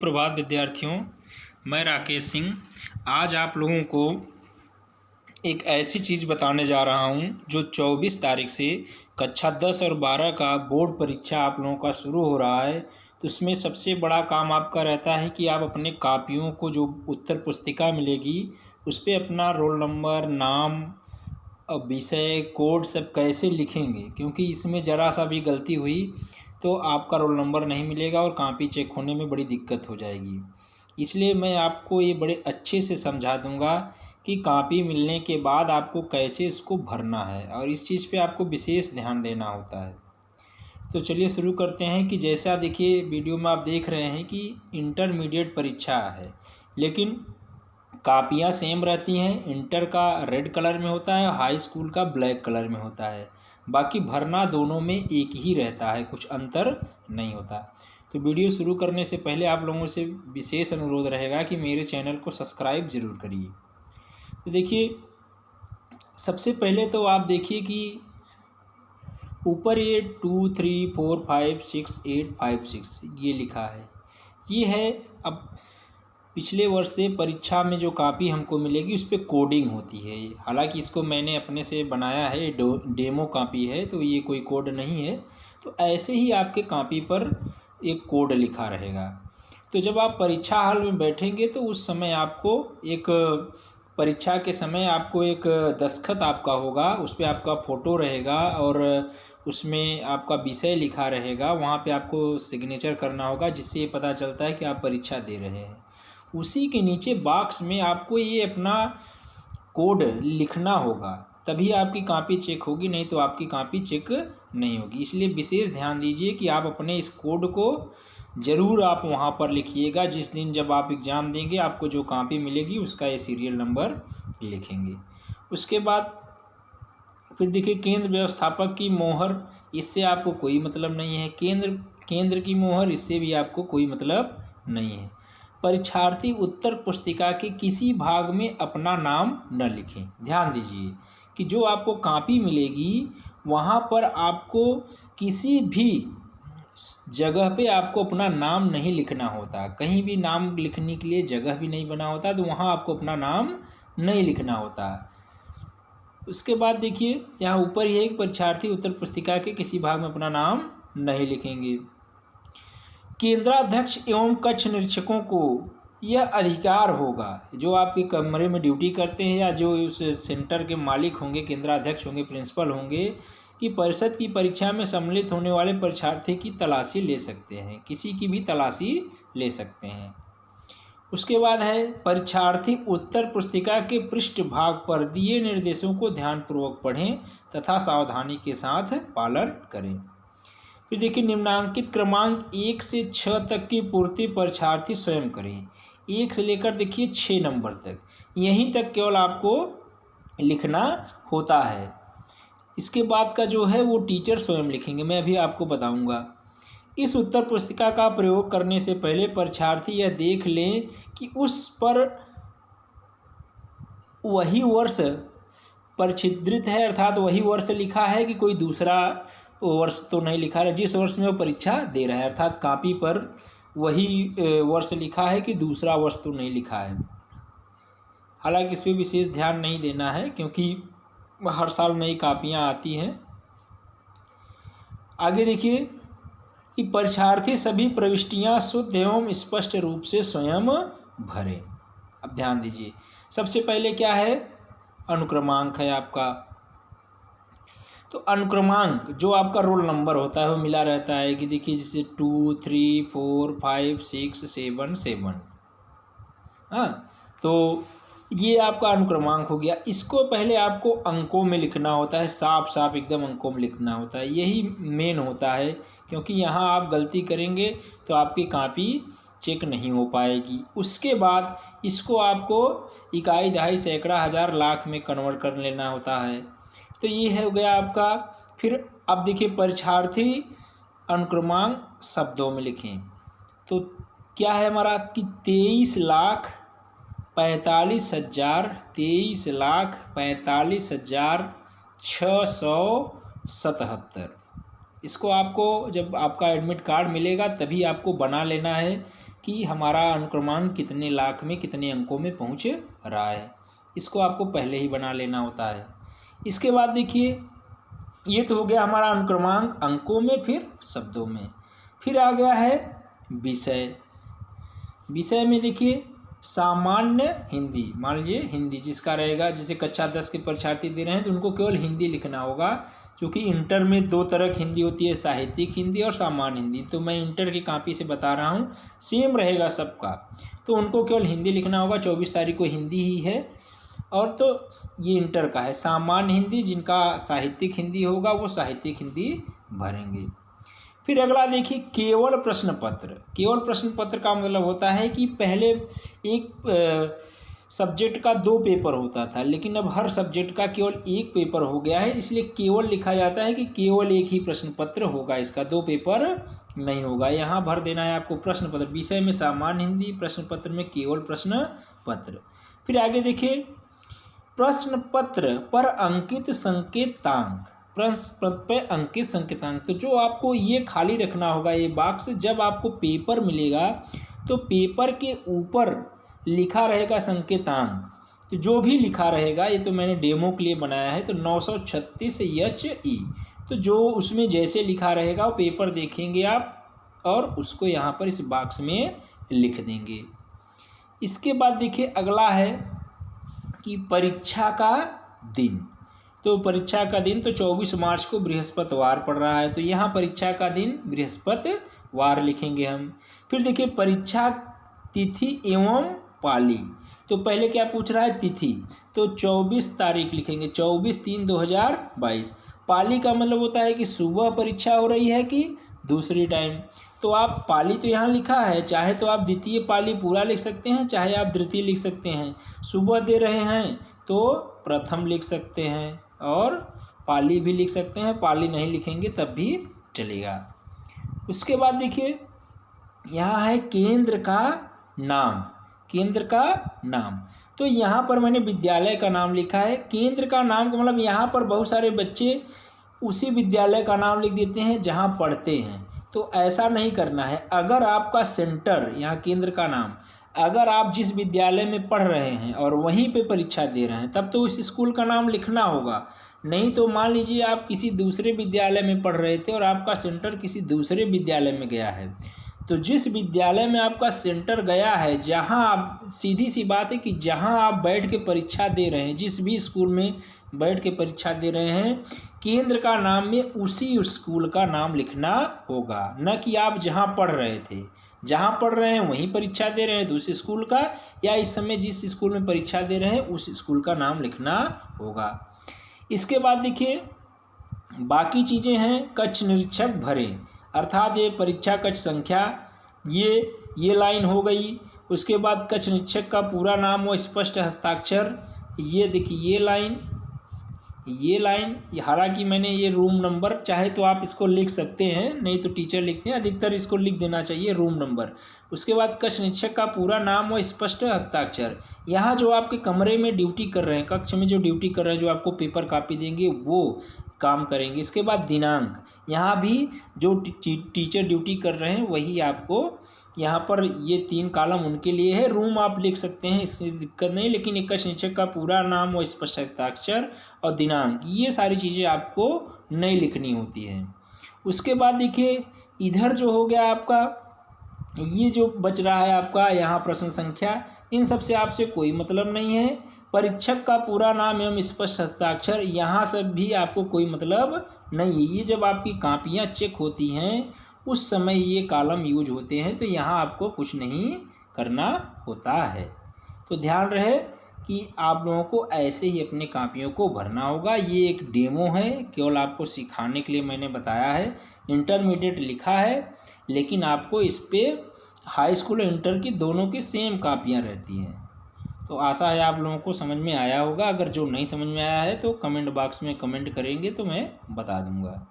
प्रभात विद्यार्थियों, मैं राकेश सिंह आज आप लोगों को एक ऐसी चीज़ बताने जा रहा हूं जो 24 तारीख से कक्षा 10 और 12 का बोर्ड परीक्षा आप लोगों का शुरू हो रहा है। तो उसमें सबसे बड़ा काम आपका रहता है कि आप अपने कापियों को जो उत्तर पुस्तिका मिलेगी उस पर अपना रोल नंबर, नाम और विषय, कोड सब कैसे लिखेंगे, क्योंकि इसमें ज़रा सा भी गलती हुई तो आपका रोल नंबर नहीं मिलेगा और कॉपी चेक होने में बड़ी दिक्कत हो जाएगी। इसलिए मैं आपको ये बड़े अच्छे से समझा दूंगा कि कॉपी मिलने के बाद आपको कैसे इसको भरना है और इस चीज़ पे आपको विशेष ध्यान देना होता है। तो चलिए शुरू करते हैं कि जैसा देखिए वीडियो में आप देख रहे हैं कि इंटरमीडिएट परीक्षा है, लेकिन कापियाँ सेम रहती हैं। इंटर का रेड कलर में होता है, हाई स्कूल का ब्लैक कलर में होता है। बाकी भरना दोनों में एक ही रहता है, कुछ अंतर नहीं होता। तो वीडियो शुरू करने से पहले आप लोगों से विशेष अनुरोध रहेगा कि मेरे चैनल को सब्सक्राइब ज़रूर करिए। तो देखिए, सबसे पहले तो आप देखिए कि ऊपर ये 2 3 4 5 6 8 5 6 ये लिखा है। ये है अब पिछले वर्ष से परीक्षा में जो कॉपी हमको मिलेगी उस पर कोडिंग होती है। हालांकि इसको मैंने अपने से बनाया है, डेमो कॉपी है, तो ये कोई कोड नहीं है। तो ऐसे ही आपके कॉपी पर एक कोड लिखा रहेगा। तो जब आप परीक्षा हॉल में बैठेंगे तो उस समय आपको एक परीक्षा के समय आपको एक दस्तखत आपका होगा, उस पर आपका फ़ोटो रहेगा और उसमें आपका विषय लिखा रहेगा। वहाँ पे आपको सिग्नेचर करना होगा, जिससे ये पता चलता है कि आप परीक्षा दे रहे हैं। उसी के नीचे बॉक्स में आपको ये अपना कोड लिखना होगा, तभी आपकी कॉपी चेक होगी, नहीं तो आपकी कॉपी चेक नहीं होगी। इसलिए विशेष ध्यान दीजिए कि आप अपने इस कोड को ज़रूर आप वहाँ पर लिखिएगा। जिस दिन जब आप एग्ज़ाम देंगे आपको जो कॉपी मिलेगी उसका ये सीरियल नंबर लिखेंगे। उसके बाद फिर देखिए, केंद्र व्यवस्थापक की मोहर, इससे आपको कोई मतलब नहीं है। केंद्र की मोहर, इससे भी आपको कोई मतलब नहीं है। परीक्षार्थी उत्तर पुस्तिका के किसी भाग में अपना नाम न लिखें। ध्यान दीजिए कि जो आपको कॉपी मिलेगी वहाँ पर आपको किसी भी जगह पे आपको अपना नाम नहीं लिखना होता। कहीं भी नाम लिखने के लिए जगह भी नहीं बना होता, तो वहाँ आपको अपना नाम नहीं लिखना होता। उसके बाद देखिए, यहाँ ऊपर ही है कि परीक्षार्थी उत्तर पुस्तिका के किसी भाग में अपना नाम नहीं लिखेंगे। केंद्राध्यक्ष एवं कक्ष निरीक्षकों को यह अधिकार होगा, जो आपके कमरे में ड्यूटी करते हैं या जो उस सेंटर के मालिक होंगे, केंद्राध्यक्ष होंगे, प्रिंसिपल होंगे, कि परिषद की परीक्षा में सम्मिलित होने वाले परीक्षार्थी की तलाशी ले सकते हैं, किसी की भी तलाशी ले सकते हैं। उसके बाद है, परीक्षार्थी उत्तर पुस्तिका के पृष्ठ भाग पर दिए निर्देशों को ध्यानपूर्वक पढ़ें तथा सावधानी के साथ पालन करें। फिर देखिए, निम्नांकित क्रमांक 1 से 6 तक की पूर्ति परीक्षार्थी स्वयं करें। 1 से लेकर देखिए 6 नंबर तक, यहीं तक केवल आपको लिखना होता है। इसके बाद का जो है वो टीचर स्वयं लिखेंगे, मैं अभी आपको बताऊंगा। इस उत्तर पुस्तिका का प्रयोग करने से पहले परीक्षार्थी यह देख लें कि उस पर वही वर्ष प्रच्छिद्रित है, अर्थात वही वर्ष लिखा है कि कोई दूसरा वर्ष तो नहीं लिखा है जिस वर्ष में वो परीक्षा दे रहा है, अर्थात कॉपी पर वही वर्ष लिखा है कि दूसरा वर्ष तो नहीं लिखा है। हालांकि इस पर विशेष ध्यान नहीं देना है क्योंकि हर साल नई कॉपियाँ आती हैं। आगे देखिए कि परीक्षार्थी सभी प्रविष्टियाँ शुद्ध एवं स्पष्ट रूप से स्वयं भरें। अब ध्यान दीजिए, सबसे पहले क्या है, अनुक्रमांक है आपका। तो अनुक्रमांक जो आपका रोल नंबर होता है वो मिला रहता है कि देखिए जैसे 2 3 4 5 6 7 7। हाँ, तो ये आपका अनुक्रमांक हो गया। इसको पहले आपको अंकों में लिखना होता है, साफ साफ एकदम अंकों में लिखना होता है। यही मेन होता है, क्योंकि यहाँ आप गलती करेंगे तो आपकी कॉपी चेक नहीं हो पाएगी। उसके बाद इसको आपको इकाई, दहाई, सैकड़ा, हज़ार, लाख में कन्वर्ट कर लेना होता है। तो ये हो गया आपका। फिर अब देखिए, परीक्षार्थी अनुक्रमांक शब्दों में लिखें। तो क्या है हमारा कि 23,45,677। इसको आपको जब आपका एडमिट कार्ड मिलेगा तभी आपको बना लेना है कि हमारा अनुक्रमांक कितने लाख में कितने अंकों में पहुंच रहा है। इसको आपको पहले ही बना लेना होता है। इसके बाद देखिए, ये तो हो गया हमारा अनुक्रमांक अंकों में, फिर शब्दों में। फिर आ गया है विषय। विषय में देखिए सामान्य हिंदी, मान लीजिए हिंदी जिसका रहेगा, जैसे कक्षा 10 के परीक्षार्थी दे रहे हैं तो उनको केवल हिंदी लिखना होगा, क्योंकि इंटर में दो तरह की हिंदी होती है, साहित्यिक हिंदी और सामान्य हिंदी। तो मैं इंटर की कॉपी से बता रहा हूँ, सेम रहेगा सबका, तो उनको केवल हिंदी लिखना होगा। 24 तारीख को हिंदी ही है। और तो ये इंटर का है। सामान्य हिंदी, जिनका साहित्यिक हिंदी होगा वो साहित्यिक हिंदी भरेंगे। फिर अगला देखिए केवल प्रश्न पत्र। केवल प्रश्न पत्र का मतलब होता है कि पहले एक सब्जेक्ट का 2 पेपर होता था, लेकिन अब हर सब्जेक्ट का केवल 1 पेपर हो गया है, इसलिए केवल लिखा जाता है कि केवल एक ही प्रश्न पत्र होगा, इसका 2 पेपर नहीं होगा। यहाँ भर देना है आपको प्रश्न पत्र। विषय में सामान्य हिंदी, प्रश्न पत्र में केवल प्रश्न पत्र। फिर आगे देखिए प्रश्न पत्र पर अंकित संकेतांक। प्रश्न पत्र पे अंकित संकेतांक, तो जो आपको ये खाली रखना होगा ये बॉक्स, जब आपको पेपर मिलेगा तो पेपर के ऊपर लिखा रहेगा संकेतांक। तो जो भी लिखा रहेगा, ये तो मैंने डेमो के लिए बनाया है, तो 936 HE, तो जो उसमें जैसे लिखा रहेगा वो पेपर देखेंगे आप और उसको यहाँ पर इस बॉक्स में लिख देंगे। इसके बाद देखिए अगला है कि परीक्षा का दिन। तो परीक्षा का दिन तो 24 मार्च को बृहस्पतिवार पड़ रहा है, तो यहाँ परीक्षा का दिन बृहस्पतिवार लिखेंगे हम। फिर देखिए परीक्षा तिथि एवं पाली। तो पहले क्या पूछ रहा है, तिथि, तो 24 तारीख लिखेंगे, 24/3/2022। पाली का मतलब होता है कि सुबह परीक्षा हो रही है कि दूसरी टाइम। तो आप पाली तो यहाँ लिखा है, चाहे तो आप द्वितीय पाली पूरा लिख सकते हैं, चाहे आप तृतीय लिख सकते हैं। सुबह दे रहे हैं तो प्रथम लिख सकते हैं और पाली भी लिख सकते हैं, पाली नहीं लिखेंगे तब भी चलेगा। उसके बाद देखिए यहाँ है केंद्र का नाम। केंद्र का नाम, तो यहाँ पर मैंने विद्यालय का नाम लिखा है। केंद्र का नाम का मतलब यहाँ पर बहुत सारे बच्चे उसी विद्यालय का नाम लिख देते हैं जहाँ पढ़ते हैं, तो ऐसा नहीं करना है। अगर आपका सेंटर, यहाँ केंद्र का नाम, अगर आप जिस विद्यालय में पढ़ रहे हैं और वहीं पे परीक्षा दे रहे हैं तब तो उस स्कूल का नाम लिखना होगा। नहीं तो मान लीजिए आप किसी दूसरे विद्यालय में पढ़ रहे थे और आपका सेंटर किसी दूसरे विद्यालय में गया है, तो जिस विद्यालय में आपका सेंटर गया है, जहां आप, सीधी सी बात है कि जहां आप बैठ के परीक्षा दे रहे हैं, जिस भी स्कूल में बैठ के परीक्षा दे रहे हैं, केंद्र का नाम में उसी स्कूल का नाम लिखना होगा, न कि आप जहां पढ़ रहे थे। जहां पढ़ रहे हैं वहीं परीक्षा दे रहे हैं तो उस स्कूल का, या इस समय जिस स्कूल में परीक्षा दे रहे हैं उस स्कूल का नाम लिखना होगा। इसके बाद देखिए बाकी चीज़ें हैं। कक्ष निरीक्षक भरें, अर्थात ये परीक्षा कक्ष संख्या, ये लाइन हो गई। उसके बाद कक्ष निरीक्षक का पूरा नाम व स्पष्ट हस्ताक्षर, ये देखिए ये लाइन, हालांकि मैंने ये रूम नंबर, चाहे तो आप इसको लिख सकते हैं, नहीं तो टीचर लिखते हैं, अधिकतर इसको लिख देना चाहिए रूम नंबर। उसके बाद कक्ष निरीक्षक का पूरा नाम व स्पष्ट हस्ताक्षर। यहाँ जो आपके कमरे में ड्यूटी कर रहे हैं, कक्ष में जो ड्यूटी कर रहे हैं, जो आपको पेपर कॉपी देंगे वो काम करेंगे। इसके बाद दिनांक, यहाँ भी जो टीचर ड्यूटी कर रहे हैं वही आपको, यहाँ पर ये 3 कॉलम उनके लिए है। रूम आप लिख सकते हैं, इसमें दिक्कत नहीं, लेकिन एक कक्ष निरीक्षक का पूरा नाम व स्पष्ट हस्ताक्षर और दिनांक, ये सारी चीज़ें आपको नहीं लिखनी होती हैं। उसके बाद देखिए इधर जो हो गया आपका, ये जो बच रहा है आपका यहाँ प्रश्न संख्या, इन सब से आपसे कोई मतलब नहीं है। परीक्षक का पूरा नाम एवं स्पष्ट हस्ताक्षर, यहाँ से भी आपको कोई मतलब नहीं है। ये जब आपकी कॉपियाँ चेक होती हैं उस समय ये कॉलम यूज होते हैं, तो यहाँ आपको कुछ नहीं करना होता है। तो ध्यान रहे कि आप लोगों को ऐसे ही अपने कॉपियों को भरना होगा। ये एक डेमो है, केवल आपको सिखाने के लिए मैंने बताया है। इंटरमीडिएट लिखा है, लेकिन आपको इस पर हाई स्कूल और इंटर की दोनों की सेम कॉपियाँ रहती हैं। तो आशा है आप लोगों को समझ में आया होगा। अगर जो नहीं समझ में आया है तो कमेंट बॉक्स में कमेंट करेंगे तो मैं बता दूंगा।